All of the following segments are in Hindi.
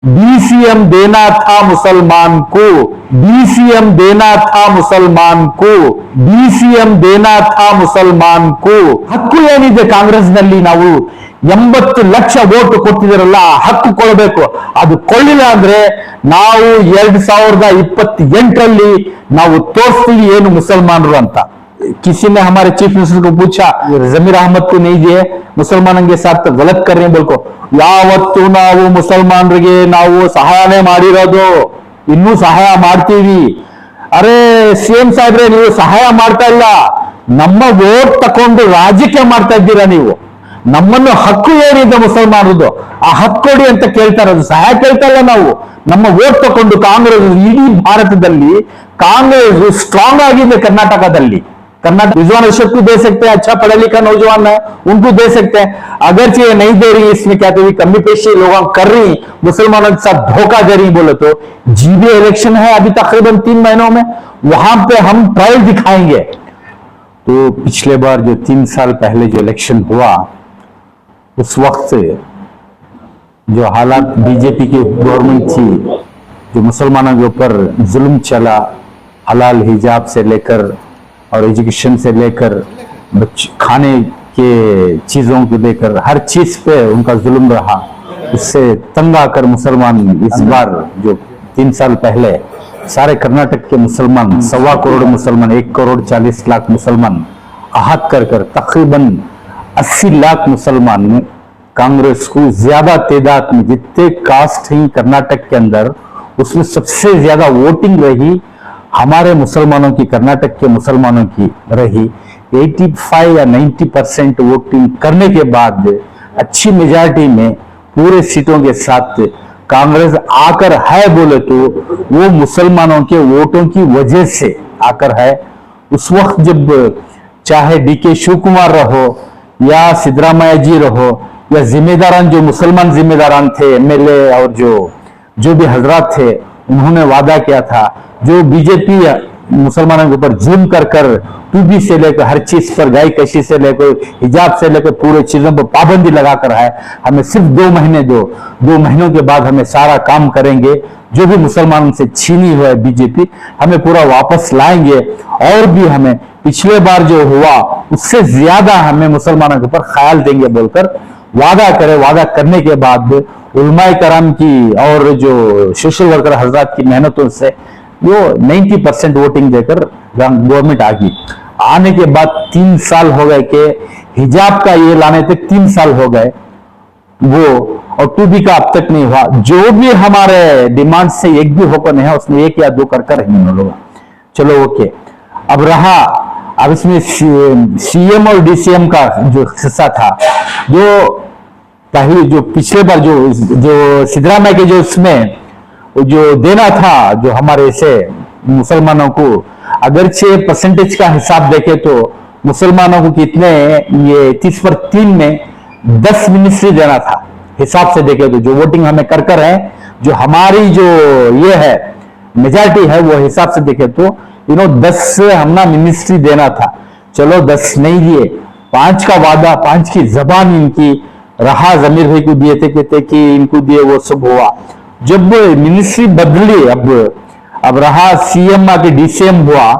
बीसीएम देना था मुसलमान को, बीसीएम देना था मुसलमान को, बीसीएम देना था मुसलमान को. ಹಕ್ಕು ಏನಿದೆ ಕಾಂಗ್ರೆಸ್ನಲ್ಲಿ ನಾವು 80 ಲಕ್ಷ ವೋಟ್ ಕೊಟ್ಟಿದ್ರಲ್ಲ, ಹಕ್ಕು ಕೊಡಬೇಕು. ಅದು ಕೊಳ್ಳಿಲ್ಲ ಅಂದ್ರೆ ನಾವು 2028ರಲ್ಲಿ ನಾವು ತೋರಿಸ್ತೀವಿ ಏನು ಮುಸಲ್ಮಾನರು ಅಂತ. किसी ने हमारे चीफ मिनिस्टर को पूछा, जमीर अहमद को नहीं दिए, मुसलमानों के साथ गलत कर रहे हैं बोल को. ಯಾವತ್ತು ನಾವು ಮುಸಲ್ಮಾನರಿಗೆ ನಾವು ಸಹಾಯನೇ ಮಾಡಿರೋದು, ಇನ್ನೂ ಸಹಾಯ ಮಾಡ್ತೀವಿ. ಅರೆ ಸಿಎಂ ಸಾಹೇಬ್ರೆ, ನೀವು ಸಹಾಯ ಮಾಡ್ತಾ ಇಲ್ಲ, ನಮ್ಮ ವೋಟ್ ತಕೊಂಡು ರಾಜಕೀಯ ಮಾಡ್ತಾ ಇದ್ದೀರಾ ನೀವು. ನಮ್ಮನ್ನು ಹಕ್ಕು ಏನಿದೆ ಮುಸಲ್ಮಾನರದು, ಆ ಹಕ್ಕು ಕೊಡಿ ಅಂತ ಕೇಳ್ತಾ ಇರೋದು, ಸಹಾಯ ಕೇಳ್ತಾ ಇಲ್ಲ ನಾವು. ನಮ್ಮ ವೋಟ್ ತಕೊಂಡು ಕಾಂಗ್ರೆಸ್ ಇಡೀ ಭಾರತದಲ್ಲಿ ಕಾಂಗ್ರೆಸ್ ಸ್ಟ್ರಾಂಗ್ ಆಗಿದೆ. कर्नाटकದಲ್ಲಿ कर्नाटक रिजवान अशरफ को दे सकते हैं, अच्छा पढ़ा लिखा नौजवान है, उनको दे सकते हैं. अगर ये नहीं दे रही, इसमें क्या तो कमी पेशी लोग कर रही, मुसलमानों के साथ धोखा दे रही बोले तो जीबी इलेक्शन है अभी तकरीबन 3 महीनों में, वहां पे हम ट्रायल दिखाएंगे. तो पिछले बार जो 3 साल पहले जो इलेक्शन हुआ, उस वक्त जो हालात बीजेपी की गवर्नमेंट थी, जो मुसलमानों के ऊपर जुल्म चला, हलाल हिजाब से लेकर और एजुकेशन से लेकर खाने के चीजों को लेकर हर चीज पे उनका जुल्म रहा. उससे तंग आकर मुसलमान इस बार जो 3 साल पहले सारे कर्नाटक के मुसलमान 1.25 करोड़ मुसलमान, 1,40,00,000 मुसलमान आहत कर तकरीबन 80 लाख मुसलमान कांग्रेस को ज्यादा तादाद में, जितने कास्ट हैं कर्नाटक के अंदर, उसमें सबसे ज्यादा वोटिंग रही हमारे मुसलमानों की, कर्नाटक के मुसलमानों की रही. 85 या 90% वोटिंग करने के बाद अच्छी मेजॉरिटी में पूरे सीटों के साथ कांग्रेस आकर है बोले तो वो मुसलमानों के वोटों की वजह से आकर है. उस वक्त जब चाहे डीके शिव कुमार रहो या सिद्धरामैया जी रहो या जिम्मेदारान जो मुसलमान जिम्मेदारान थे, एमएलए और जो भी हजरात थे, उन्होंने वादा किया था. जो बीजेपी मुसलमानों के ऊपर जुल्म कर टूबी से लेकर हर चीज पर, गाय कशी से लेकर हिजाब से लेकर पूरे चीजों पर पाबंदी लगाकर है. हमें सिर्फ 2 महीने दो, 2 महीनों के बाद हमें सारा काम करेंगे. जो भी मुसलमानों से छीनी हुआ है बीजेपी, हमें पूरा वापस लाएंगे. और भी हमें पिछले बार जो हुआ उससे ज्यादा हमें मुसलमानों के ऊपर ख्याल देंगे बोलकर वादा करे. वादा करने के बाद उलमाए कराम की और जो सोशल वर्कर हजरात की मेहनतों से वो 90% वोटिंग देकर गवर्नमेंट आ गई. आने के बाद 3 साल हो गए कि हिजाब का ये लाने तक 3 साल हो गए वो, और टूबी का अब तक नहीं हुआ. जो भी हमारे डिमांड से एक भी होकर नहीं है, उसने 1 या 2 कर ही नहीं होगा. चलो ओके. अब रहा, अब इसमें सीएम और डीसीएम का जो हिस्सा था, जो पहले जो पिछले बार जो सिद्धरामैया के जो इसमें जो देना था जो हमारे से मुसलमानों को, अगर 6% का हिसाब देखे तो मुसलमानों को कितने, ये 30/3 में 10 मिनिस्ट्री देना था. हिसाब से देखे तो जो वोटिंग हमें कर है, जो हमारी जो ये है मेजॉरिटी है, वो हिसाब से देखे तो 10 हमना मिनिस्ट्री देना था. चलो 10 नहीं दिए, 5 का वादा, 5 की जबान इनकी रहा. जमीर भाई को दिए थे, कहते कि इनको दिए, वो सब हुआ. जब मिनिस्ट्री बदली, अब रहा सीएम आके डीसीएम हुआ,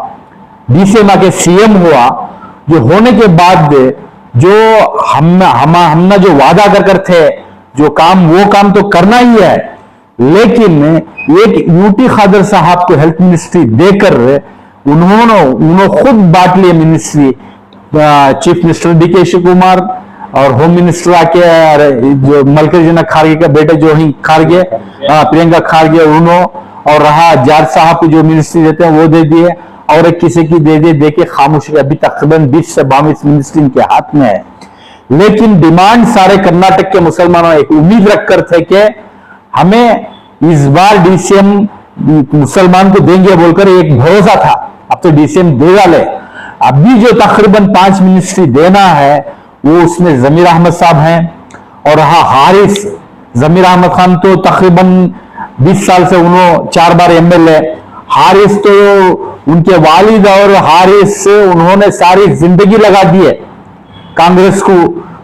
डीसीएम आके सीएम हुआ. जो होने के बाद जो हमने जो वादा कर थे, जो काम, वो काम तो करना ही है. लेकिन एक यूटी खादर साहब को हेल्थ मिनिस्ट्री देकर उन्होंने खुद बांट लिए ministry. Chief minister DK Shivakumar और होम मिनिस्टर आके जो मल्लिकार्जुन खारगे का बेटे जो ही खारगे, प्रियंका खारगे, उन्होंने, और रहा जार साहब को जो मिनिस्ट्री देते हैं वो दे दिए, और एक किसी की दे के खामोशी. अभी तकरीबन 20 से 22 मिनिस्ट्री इनके हाथ में है. लेकिन डिमांड सारे कर्नाटक के मुसलमानों एक उम्मीद रखकर थे कि हमें इस बार डीसीएम मुसलमान को देंगे बोलकर एक भरोसा था. अब तो डीसीएम दे डाले. अभी जो तकरीबन 5 मिनिस्ट्री देना है वो उसमें जमीर अहमद साहब हैं, और रहा हारिस. जमीर अहमद खान तो तकरीबन 20 साल से उन्होंने 4 बार एमएलए. हारिस तो उनके वालिद और हारिस उन्होंने सारी जिंदगी लगा दी है कांग्रेस को.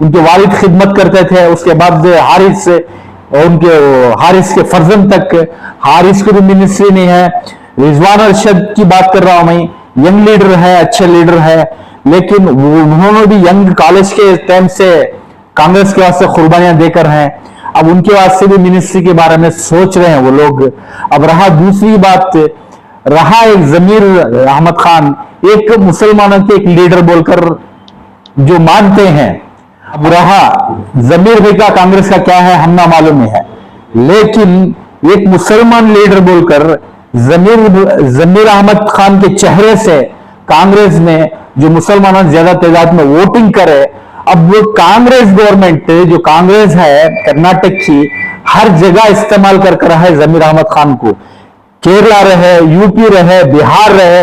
उनके वालिद खिदमत करते थे, उसके बाद हारिस और उनके हारिस के फर्जंद तक, हारिस को भी मिनिस्ट्री नहीं है। रिजवान अरशद की बात कर रहा हूं मैं, यंग लीडर है, अच्छे लीडर है, लेकिन उन्होंने भी यंग कॉलेज के टाइम से कांग्रेस के वास्ते कुर्बानियां देकर हैं। अब उनके वास्ते भी मिनिस्ट्री के बारे में सोच रहे हैं वो लोग। अब रहा दूसरी बात, रहा एक जमीर अहमद खान, एक मुसलमानों के एक लीडर बोलकर जो मानते हैं। अब रहा जमीर भाई का कांग्रेस का क्या है हम ना मालूम है, लेकिन एक मुसलमान लीडर बोलकर जमीर अहमद खान के चेहरे से कांग्रेस में जो मुसलमानों ज्यादा तादाद में वोटिंग करे। अब वो कांग्रेस गवर्नमेंट जो कांग्रेस है कर्नाटक की, हर जगह इस्तेमाल कर रहा है जमीर अहमद खान को। केरला रहे, यूपी रहे, बिहार रहे,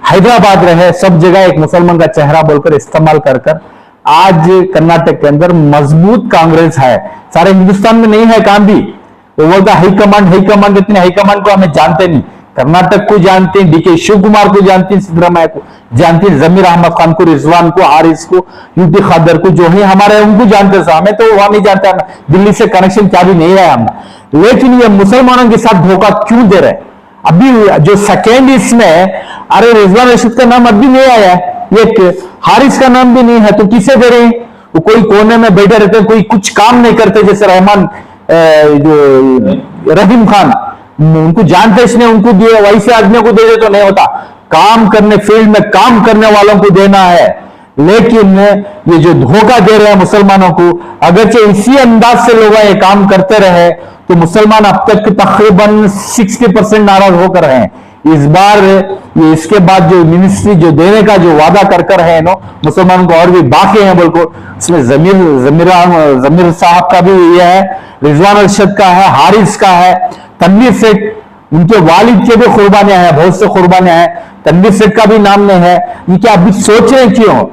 हैदराबाद रहे, सब जगह एक मुसलमान का चेहरा बोलकर इस्तेमाल कर आज कर्नाटक के अंदर मजबूत कांग्रेस है। सारे हिंदुस्तान में नहीं है काम भी। वो बोलता हाईकमांड, इतने हाईकमांड को हमें जानते नहीं। कर्नाटक को जानते हैं, डीके शिव कुमार को जानते हैं, सिद्धरामैया को जानते हैं, जमीर अहमद खान को, रिजवान को, हारिस को, यूटी खादर को, जो है हमारे उनको जानते हैं। हमें तो वहां नहीं जानता, दिल्ली से कनेक्शन क्या भी नहीं है हमने। लेकिन ये मुसलमानों के साथ धोखा क्यों दे रहे हैं? अभी जो सेकेंड इसमें, अरे रिजवान रशीद का नाम अभी नहीं आया है, एक हारिस का नाम भी नहीं है, तो किसे दे रहे हैं? वो कोई कोने में बैठे रहते, कोई कुछ काम नहीं करते, जैसे रहमान जो रहीम खान, उनको जानते इसने उनको दिए, वैसे आदमियों को दे दे तो नहीं होता। काम करने, फील्ड में काम करने वालों को देना है। लेकिन ये जो धोखा दे रहे हैं मुसलमानों को, अगरचे इसी अंदाज से लोग ये काम करते रहे तो मुसलमान अब तक तकरीबन 60% नाराज होकर हैं। इस बार ये इसके बाद जो मिनिस्ट्री जो देने का जो वादा कर है नो, मुसलमानों को और भी बाकी है बोल को, इसमें जमीर साहब का भी ये है, रिजवान अरशद का है, हारिस का है, तनवीर सेठ, उनके वालिद के भी कुर्बानियां हैं, बहुत से कुर्बानियां हैं, तनवीर सेठ का भी नाम नहीं है। ये क्या अभी सोच रहे क्यों?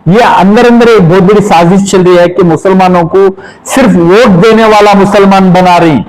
ये अंदर अंदर एक बहुत बड़ी साजिश चल रही है कि मुसलमानों को सिर्फ वोट देने वाला मुसलमान बना रही,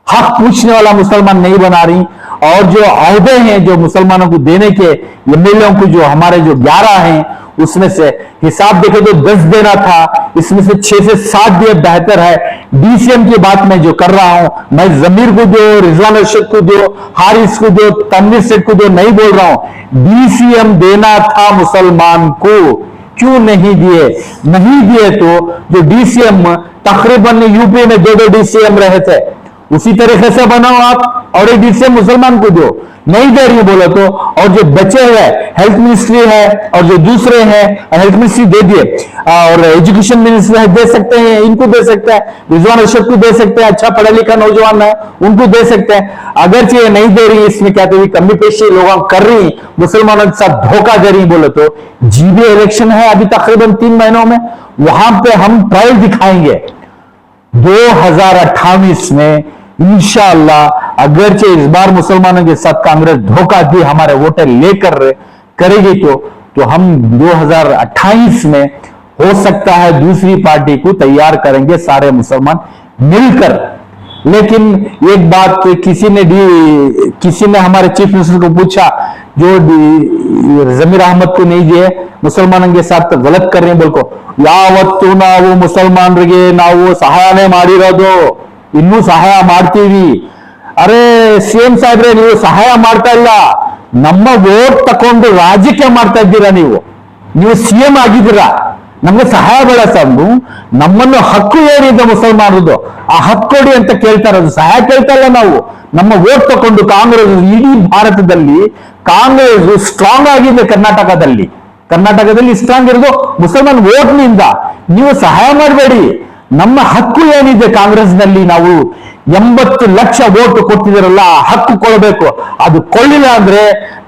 हक पूछने वाला मुसलमान नहीं बना रही। और जो अहदे हैं जो मुसलमानों को देने के, एमएलए को जो हमारे जो 11 हैं, उसमें से हिसाब देखे तो 10 देना था, इसमें से 6 से 7 दिए बेहतर है। डीसीएम की बात मैं जो कर रहा हूं, मैं जमीर को दो, रिजवान अरशद को दो, हारिस को दो, तनवीर सेठ को दो नहीं बोल रहा हूं। डीसीएम देना था मुसलमान को, क्यों नहीं दिए? नहीं दिए तो जो डीसीएम तकरीबन यूपी में 2 डीसीएम रहे थे, उसी तरीके से बनाओ आप और एक डीसीएम मुसलमान को दो। नहीं दे रही बोलो तो, और जो बचे हुए हेल्थ मिनिस्ट्री है और जो दूसरे हैं, हेल्थ मिनिस्ट्री दे दिए और एजुकेशन मिनिस्ट्री दे सकते हैं, इनको दे सकते हैं, रिजवान अरशद को दे सकते हैं, अच्छा पढ़ा लिखा नौजवान है उनको दे सकते हैं। अगर ये नहीं दे रही, इसमें क्या तो कमी पेशी लोग कर रही, मुसलमानों के साथ धोखा दे रही बोलो तो। जीबी इलेक्शन है अभी तकरीबन 3 महीनों में, वहां पे हम ट्रायल दिखाएंगे 2028 में इंशाअल्लाह। अगरचे इस बार मुसलमानों के साथ कांग्रेस धोखा दी, हमारे वोटर लेकर करेगी तो हम 2028 में हो सकता है दूसरी पार्टी को तैयार करेंगे सारे मुसलमान मिलकर। लेकिन एक बात, किसी ने हमारे चीफ मिनिस्टर को पूछा, जो जमीर अहमद को नहीं दिए, मुसलमानों के साथ गलत कर रहे हैं बोल को, ಯಾವತ್ತು ನಾವು ಮುಸಲ್ಮಾನರಿಗೆ ನಾವು ಸಹಾಯನೇ ಮಾಡಿರೋದು, ಇನ್ನೂ ಸಹಾಯ ಮಾಡ್ತೀವಿ। ಅರೆ ಸಿಎಂ ಸಾಹೇಬ್ರೆ, ನೀವು ಸಹಾಯ ಮಾಡ್ತಾ ಇಲ್ಲ, ನಮ್ಮ ವೋಟ್ ತಕೊಂಡು ರಾಜಕೀಯ ಮಾಡ್ತಾ ಇದ್ದೀರಾ। ನೀವು ಸಿಎಂ ಆಗಿದ್ದೀರಾ, ನಮ್ಗೆ ಸಹಾಯ ಬೇಡ ಸಾಬು, ನಮ್ಮನ್ನು ಹಕ್ಕು ಏನಿದೆ ಮುಸಲ್ಮಾನರದು ಆ ಹಕ್ಕು ಕೊಡಿ ಅಂತ ಕೇಳ್ತಾ ಇರೋದು, ಸಹಾಯ ಕೇಳ್ತಾ ಇಲ್ಲ ನಾವು। ನಮ್ಮ ವೋಟ್ ತಕೊಂಡು ಕಾಂಗ್ರೆಸ್, ಇಡೀ ಭಾರತದಲ್ಲಿ ಕಾಂಗ್ರೆಸ್ ಸ್ಟ್ರಾಂಗ್ ಆಗಿದೆ, ಕರ್ನಾಟಕದಲ್ಲಿ ಸ್ಟ್ರಾಂಗ್ ಇರೋದು ಮುಸಲ್ಮಾನ್ ವೋಟ್ ನಿಂದ। ನೀವು ಸಹಾಯ ಮಾಡಬೇಡಿ, ನಮ್ಮ ಹಕ್ಕು ಏನಿದೆ ಕಾಂಗ್ರೆಸ್ನಲ್ಲಿ, ನಾವು 80 ಲಕ್ಷ ವೋಟ್ ಕೊಟ್ಟಿದ್ದೀರಲ್ಲ, ಆ ಹಕ್ಕು ಕೊಡಬೇಕು। ಅದು ಕೊಳ್ಳಿಲ್ಲ ಅಂದ್ರೆ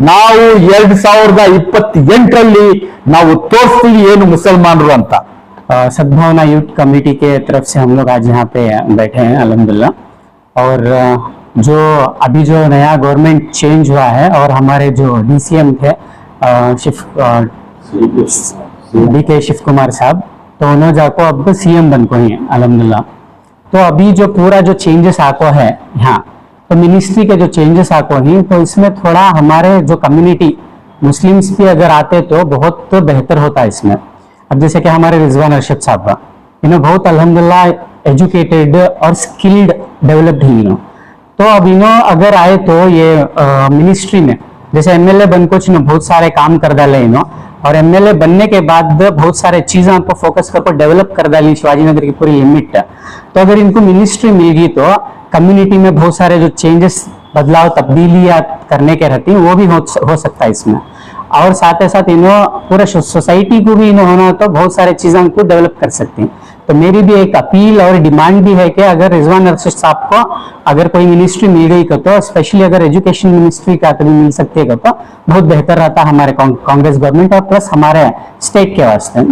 ನಾವು 2028ರಲ್ಲಿ ನಾವು ತೋರಿಸ್ತೀವಿ ಏನು ಮುಸಲ್ಮಾನರು ಅಂತ। सद्भावना यूथ कमेटी के तरफ से हम लोग आज यहाँ पे बैठे हैं अल्हम्दुलिल्लाह। और जो अभी जो नया गवर्नमेंट चेंज हुआ है और हमारे जो डीसीएम थे डीके शिव कुमार साहब, तो उन्होंने जाको अब सीएम बन को ही अल्हम्दुलिल्लाह। तो अभी जो पूरा जो चेंजेस आको है यहाँ, तो मिनिस्ट्री के जो चेंजेस आको ही, तो इसमें थोड़ा हमारे जो कम्युनिटी मुस्लिम्स भी अगर आते तो बहुत तो बेहतर होता है इसमें। अब जैसे कि हमारे रिजवान अरशद साहब का, इन्हें बहुत अल्हम्दुलिल्लाह एजुकेटेड और स्किल्ड डेवलप्ड ही हो। तो अब इन्हों अगर आए तो ये मिनिस्ट्री में जैसे एमएलए बनको ची बहुत सारे काम कर डाले इन्हों, और एमएलए बनने के बाद बहुत सारे चीजें आपको फोकस करके डेवलप कर डाली शिवाजीनगर की पूरी लिमिट। तो अगर इनको मिनिस्ट्री मिल गई तो कम्युनिटी में बहुत सारे जो चेंजेस बदलाव तब्दीलियां करने के रहती हैं वो भी हो सकता है इसमें। और साथ ही साथ इन्हों पूरा सोसाइटी को भी इन्हों होना तो बहुत सारे चीजें को डेवलप कर सकती हैं। तो मेरी भी एक अपील और डिमांड भी है कि अगर रिजवान अरशद साहब को अगर कोई मिनिस्ट्री मिल गई तो स्पेशली अगर एजुकेशन मिनिस्ट्री का कभी मिल सकती है तो बहुत बेहतर रहता हमारे कांग्रेस गवर्नमेंट और प्लस हमारे स्टेट के वास्ते।